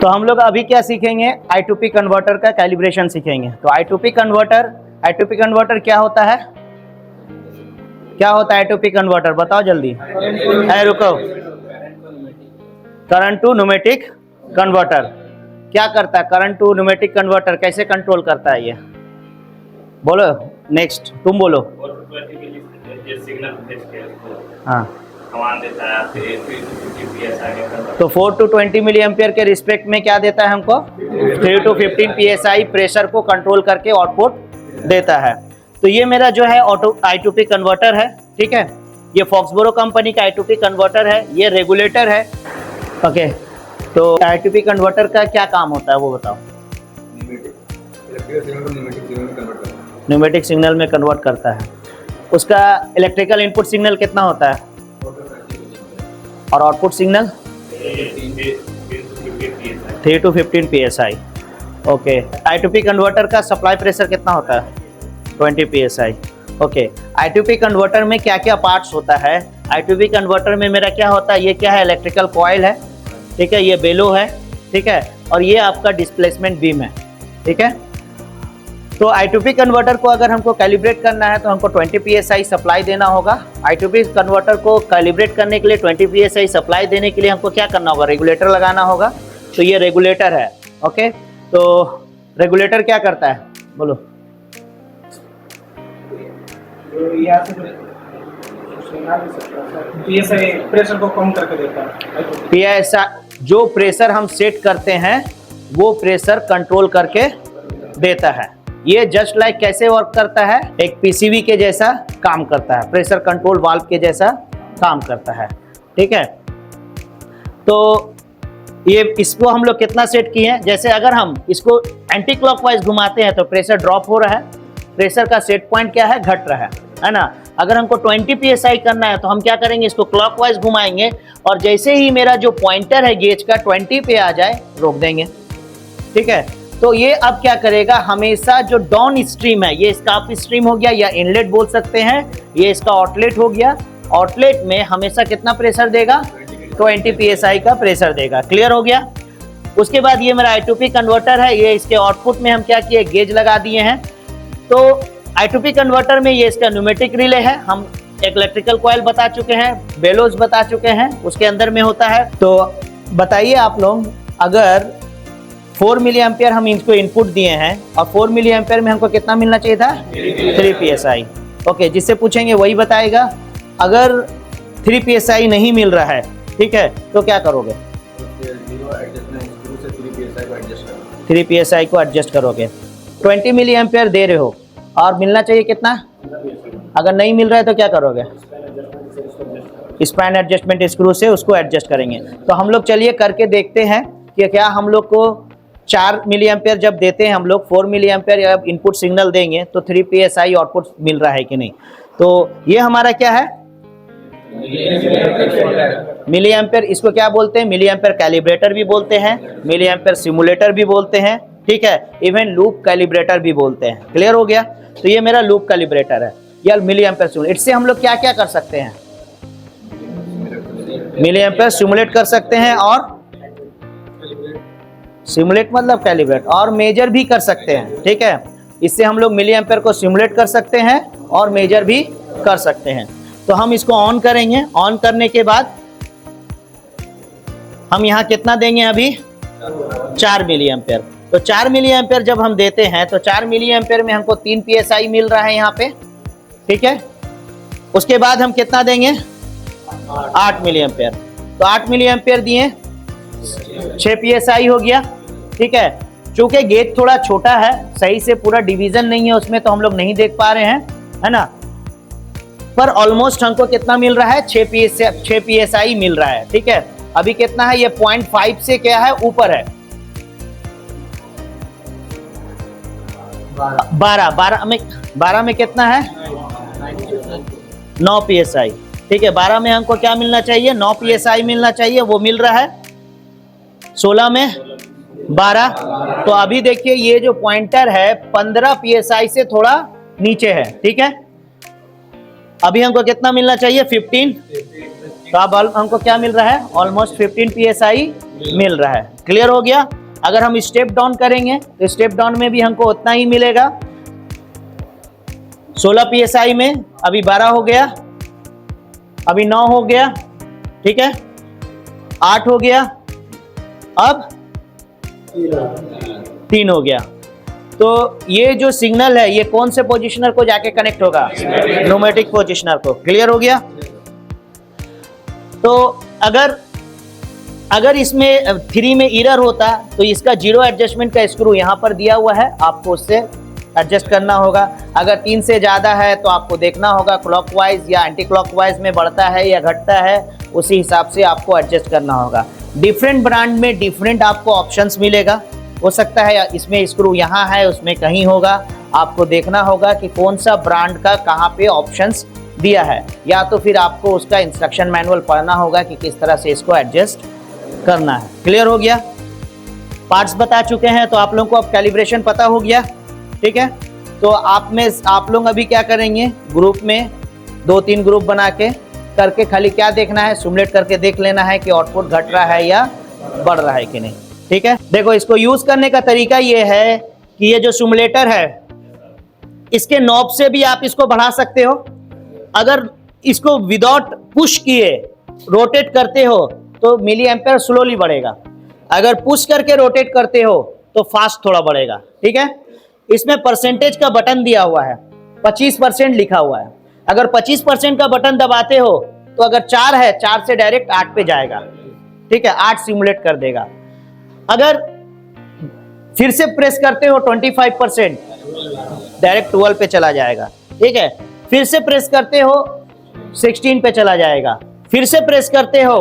तो हम लोग अभी क्या सीखेंगे, I2P कन्वर्टर का कैलिब्रेशन सीखेंगे। तो I2P कन्वर्टर क्या होता है, क्या होता है I2P कन्वर्टर, बताओ जल्दी। रुको, करंट टू न्यूमेटिक कन्वर्टर क्या करता है, करंट टू न्यूमेटिक कन्वर्टर कैसे कंट्रोल करता है ये, बोलो नेक्स्ट, तुम बोलो। हाँ, तो 4 to 20 मिली एम्पियर के रिस्पेक्ट में क्या देता है हमको, 3 to 15 psi प्रेशर को कंट्रोल करके आउटपुट देता है। तो ये मेरा जो है I2P कन्वर्टर है, ठीक है। ये फॉक्सबोरो कंपनी का I2P कन्वर्टर है, ये रेगुलेटर है, ओके। तो I2P कन्वर्टर का क्या काम होता है वो बताओ। न्यूमेटिक सिग्नल में कन्वर्ट करता है। उसका इलेक्ट्रिकल इनपुट सिग्नल कितना होता है और output signal 3 to 15 psi, okay. I2P converter का सप्लाई प्रेशर कितना होता है, 20 psi, ओके। I2P कन्वर्टर में क्या क्या पार्ट्स होता है, I2P कन्वर्टर में मेरा क्या होता है, ये क्या है, इलेक्ट्रिकल कॉइल है, ठीक है, ये बेलो है, ठीक है, और ये आपका डिस्प्लेसमेंट बीम है, ठीक है। तो I2P कन्वर्टर को अगर हमको कैलिब्रेट करना है तो हमको 20 psi सप्लाई देना होगा। I2P कन्वर्टर को कैलिब्रेट करने के लिए 20 psi सप्लाई देने के लिए हमको क्या करना होगा, रेगुलेटर लगाना होगा। तो ये रेगुलेटर है, ओके। तो रेगुलेटर क्या करता है बोलो। प्रेशर को कम करके देता है। PSI जो प्रेशर हम सेट करते हैं वो प्रेशर कंट्रोल करके देता है। ये जस्ट लाइक कैसे वर्क करता है, एक PCB के जैसा काम करता है, प्रेशर कंट्रोल वाल्व के जैसा काम करता है, ठीक है। तो ये इसको हम लोग कितना सेट किए हैं, जैसे अगर हम इसको एंटी क्लॉकवाइज घुमाते हैं तो प्रेशर ड्रॉप हो रहा है, प्रेशर का सेट पॉइंट क्या है, घट रहा है ना। अगर हमको 20 psi करना है तो हम क्या करेंगे, इसको क्लॉकवाइज घुमाएंगे और जैसे ही मेरा जो पॉइंटर है गेज का 20 पे आ जाए रोक देंगे, ठीक है। तो ये अब क्या करेगा, हमेशा जो डाउन स्ट्रीम है, ये इसका अप स्ट्रीम हो गया या इनलेट बोल सकते हैं, ये इसका आउटलेट हो गया, आउटलेट में हमेशा कितना प्रेशर देगा, 20 psi का प्रेशर देगा। क्लियर हो गया। उसके बाद ये मेरा I2P कन्वर्टर है, ये इसके आउटपुट में हम क्या किए, गेज लगा दिए हैं। तो I2P कन्वर्टर में ये इसका न्यूमेटिक रिले है, हम इलेक्ट्रिकल कॉइल बता चुके हैं, बेलोज बता चुके हैं, उसके अंदर में होता है। तो बताइए आप लोग, अगर 4 मिली एम्पियर हम इनको इनपुट दिए हैं और 4 मिली एम्पियर में हमको कितना मिलना चाहिए था, 3 psi, ओके। जिससे पूछेंगे वही बताएगा। अगर 3 psi नहीं मिल रहा है, ठीक है, तो क्या करोगे, 3 psi को एडजस्ट करोगे। 20 मिली एम्पियर दे रहे हो और मिलना चाहिए कितना, अगर नहीं मिल रहा है तो क्या करोगे, स्पैन एडजस्टमेंट स्क्रू से उसको एडजस्ट करेंगे। तो हम लोग चलिए करके देखते हैं कि क्या हम लोग को 4 मिली एम्पियर जब देते हैं हम लोग 4 मिली एम्पियर इनपुट सिग्नल देंगे तो 3 psi आउटपुट मिल रहा है कि नहीं। तो ये हमारा क्या है, मिली एम्पियर, इसको क्या बोलते हैं, मिली एम्पियर कैलिब्रेटर भी बोलते हैं, मिली एम्पियर सिमुलेटर भी बोलते हैं, ठीक है, इवन लूप कैलिब्रेटर भी बोलते हैं। क्लियर हो गया। तो ये मेरा लूप कैलिब्रेटर है या मिली एम्पियर सिमुलेटर। इससे हम लोग क्या क्या कर सकते हैं, मिली एम्पियर सिमुलेट कर सकते हैं, और सिमुलेट मतलब कैलिब्रेट, और मेजर भी कर सकते हैं, ठीक है। इससे हम लोग मिली एम्पियर को सिमुलेट कर सकते हैं और मेजर भी कर सकते हैं। तो हम इसको ऑन करेंगे, ऑन करने के बाद हम यहाँ कितना देंगे, अभी 4 मिली एम्पियर। तो 4 मिली एम्पियर जब हम देते हैं तो 4 मिली एम्पियर में हमको 3 psi मिल रहा है यहाँ पे, ठीक है। उसके बाद हम कितना देंगे, 8 मिली एम्पियर। तो 8 मिली एम्पियर दिए, 6 psi हो गया, ठीक है। चूंकि गेट थोड़ा छोटा है, सही से पूरा डिवीजन नहीं है उसमें, तो हम लोग नहीं देख पा रहे हैं, है ना। पर ऑलमोस्ट हमको कितना मिल रहा है, 6 psi मिल रहा है, ठीक है। अभी कितना है, ये 0.5 से क्या है, ऊपर है, 12 में कितना है, 9 psi, ठीक है। 12 में हमको क्या मिलना चाहिए, 9 psi मिलना चाहिए, वो मिल रहा है। 16 में 12। तो अभी देखिए ये जो पॉइंटर है 15 psi से थोड़ा नीचे है, ठीक है। अभी हमको कितना मिलना चाहिए, 15। तो अब हमको क्या मिल रहा है, ऑलमोस्ट 15 psi मिल रहा है। क्लियर हो गया। अगर हम स्टेप डाउन करेंगे तो स्टेप डाउन में भी हमको उतना ही मिलेगा। 16 psi में अभी 12 हो गया, अभी 9 हो गया, ठीक है, 8 हो गया, अब 3 हो गया। तो ये जो सिग्नल है ये कौन से पोजिशनर को जाके कनेक्ट होगा? न्यूमेटिक पोजिशनर को। क्लियर हो गया। तो अगर इसमें 3 में एरर होता तो इसका 0 एडजस्टमेंट का स्क्रू यहाँ पर दिया हुआ है, आपको उससे एडजस्ट करना होगा। अगर 3 से ज़्यादा है तो आपको देखना होगा क्लॉकवाइज या एंटी क्लॉकवाइज में बढ़ता है या घटता है, उसी हिसाब से आपको एडजस्ट करना होगा। डिफरेंट ब्रांड में डिफरेंट आपको ऑप्शंस मिलेगा। हो सकता है इसमें स्क्रू यहाँ है, उसमें कहीं होगा। आपको देखना होगा कि कौन सा ब्रांड का कहाँ पे ऑप्शंस दिया है, या तो फिर आपको उसका इंस्ट्रक्शन मैनुअल पढ़ना होगा कि किस तरह से इसको एडजस्ट करना है। क्लियर हो गया। पार्ट्स बता चुके हैं तो आप लोगों को अब कैलिब्रेशन पता हो गया, ठीक है। तो आप लोग अभी क्या करेंगे, ग्रुप में 2-3 ग्रुप बना के करके खाली क्या देखना है, सिमुलेट करके देख लेना है कि आउटपुट घट रहा है या बढ़ रहा है कि नहीं, ठीक है। देखो इसको यूज करने का तरीका ये है कि ये जो सिमुलेटर है इसके नॉब से भी आप इसको बढ़ा सकते हो। अगर इसको विदाउट पुश किए रोटेट करते हो तो मिली एम्पेयर स्लोली बढ़ेगा। अगर पुश करके रोटेट करते हो तो फास्ट थोड़ा बढ़ेगा, ठीक है। इसमें परसेंटेज का बटन दिया हुआ है, 25% लिखा हुआ है। अगर 25% का बटन दबाते हो तो अगर 4 है, 4 से डायरेक्ट 8 पे जाएगा, ठीक है, 8 सिमुलेट कर देगा। अगर फिर से प्रेस करते हो 25%, डायरेक्ट 12 पे चला जाएगा, ठीक है। फिर से प्रेस करते हो 16 पे चला जाएगा, फिर से प्रेस करते हो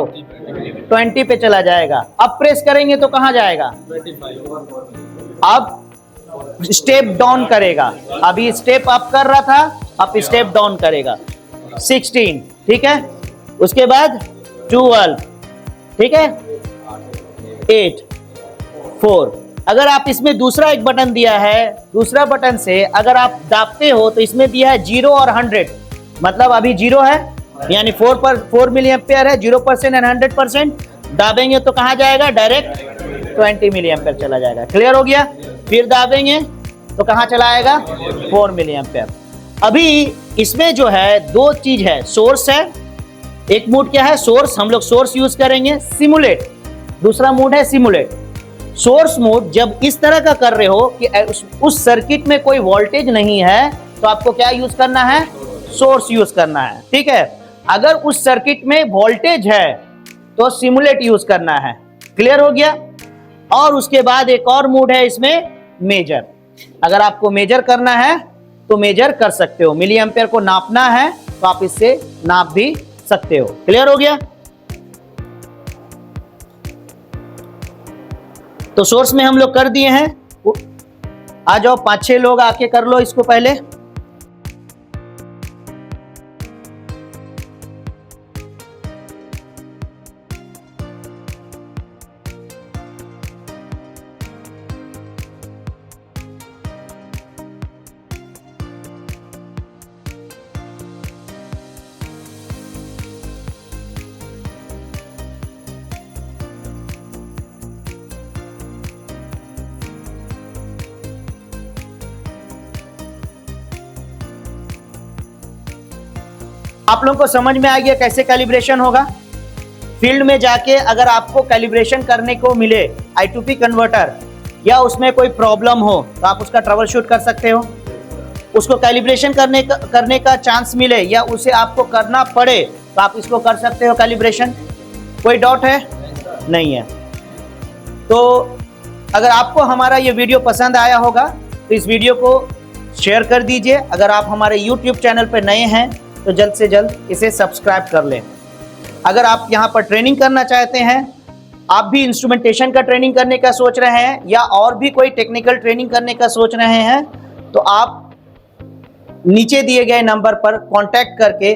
20 पे चला जाएगा। अब प्रेस करेंगे तो कहां जाएगा? अब स्टेप डाउन करेगा। अभी स्टेप अप कर रहा था, अब स्टेप डाउन करेगा। 16, ठीक है, उसके बाद 12, ठीक है, 8, 4। अगर आप इसमें दूसरा एक बटन दिया है, दूसरा बटन से अगर आप दाबते हो तो इसमें दिया है 0 और 100, मतलब अभी 0 है यानी 4 मिली एम्पेयर है, 0% एंड 100%। दाबेंगे तो कहां जाएगा? डायरेक्ट 20 मिली एम्पेयर चला जाएगा। क्लियर हो गया। फिर दाबेंगे तो कहां चला आएगा? 4 मिली एम्पेयर। अभी इसमें जो है 2 चीज है, सोर्स है, एक मोड क्या है? सोर्स। हम लोग सोर्स यूज करेंगे। सिमुलेट दूसरा मोड है, सिमुलेट। सोर्स मोड जब इस तरह का कर रहे हो कि उस सर्किट में कोई वोल्टेज नहीं है तो आपको क्या यूज करना है? सोर्स यूज करना है, ठीक है। अगर उस सर्किट में वोल्टेज है तो सिमुलेट यूज करना है। क्लियर हो गया। और उसके बाद एक और मोड है इसमें, मेजर। अगर आपको मेजर करना है तो मेजर कर सकते हो। मिली एम्पेयर को नापना है तो आप इससे नाप भी सकते हो। क्लियर हो गया। तो सोर्स में हम लोग कर दिए हैं। आ जाओ 5-6 लोग आके कर लो इसको पहले। आप लोगों को समझ में आ गया कैसे कैलिब्रेशन होगा। फील्ड में जाके अगर आपको कैलिब्रेशन करने को मिले I2P कन्वर्टर या उसमें कोई प्रॉब्लम हो तो आप उसका ट्रबल शूट कर सकते हो। उसको कैलिब्रेशन करने का चांस मिले या उसे आपको करना पड़े तो आप इसको कर सकते हो कैलिब्रेशन। कोई डाउट है? नहीं है। तो अगर आपको हमारा ये वीडियो पसंद आया होगा तो इस वीडियो को शेयर कर दीजिए। अगर आप हमारे YouTube चैनल पर नए हैं तो जल्द से जल्द इसे सब्सक्राइब कर लें। अगर आप यहाँ पर ट्रेनिंग करना चाहते हैं, आप भी इंस्ट्रूमेंटेशन का ट्रेनिंग करने का सोच रहे हैं या और भी कोई टेक्निकल ट्रेनिंग करने का सोच रहे हैं, तो आप नीचे दिए गए नंबर पर कांटेक्ट करके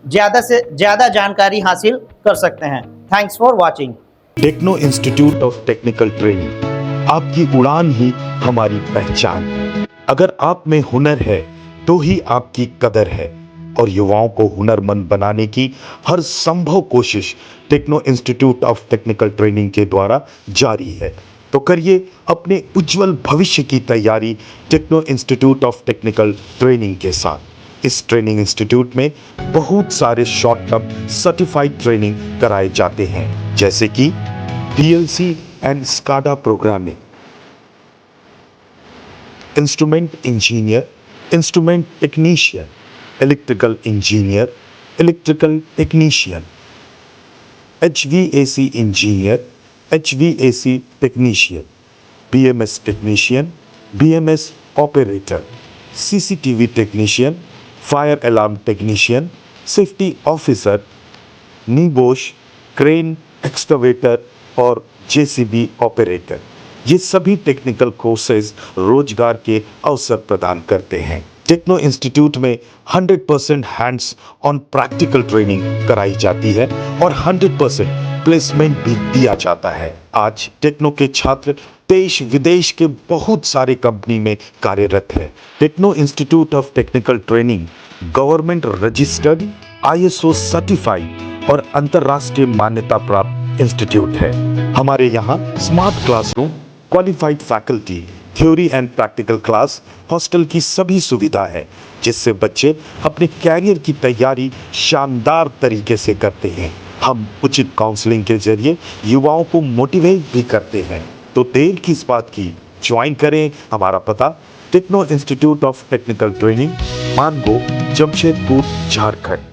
ज़्यादा से ज़्यादा जानकारी हासिल कर सकते हैं। Thanks for watching. Techno institute of technical training, आपकी उड़ान ही हमारी पहचान। अगर आप में हुनर है तो ही आपकी कदर है। और युवाओं को हुनरमंद बनाने की हर संभव कोशिश techno institute of technical training के द्वारा जारी है। तो करिए अपने उज्जवल भविष्य की तैयारी techno institute of technical training के साथ। इस ट्रेनिंग इंस्टीट्यूट में बहुत सारे शॉर्ट टर्म सर्टिफाइड ट्रेनिंग कराए जाते हैं, जैसे कि PLC and SCADA programming, instrument engineer, instrument technician, electrical engineer, electrical technician, HVAC engineer, HVAC technician, BMS technician, BMS operator, CCTV technician, fire alarm technician, safety officer, NEBOSH, crane, excavator और JCB operator. ये सभी technical courses रोजगार के अवसर प्रदान करते हैं। Techno institute में 100% हैंड्स ऑन प्रैक्टिकल ट्रेनिंग कराई जाती है और 100% प्लेसमेंट भी दिया जाता है। आज टेक्नो के छात्र देश विदेश के बहुत सारे कंपनी में कार्यरत है। Techno institute of technical training government registered, ISO certified और अंतर्राष्ट्रीय मान्यता प्राप्त इंस्टीट्यूट है। हमारे यहाँ smart classroom, qualified faculty, theory and practical class, hostel की सभी सुविधा है, जिससे बच्चे अपने कैरियर की तैयारी शानदार तरीके से करते हैं। हम उचित काउंसलिंग के जरिए युवाओं को मोटिवेट भी करते हैं। तो देर किस बात की, ज्वाइन करें। हमारा पता techno institute of technical training, Mango, Jamshedpur, Jharkhand.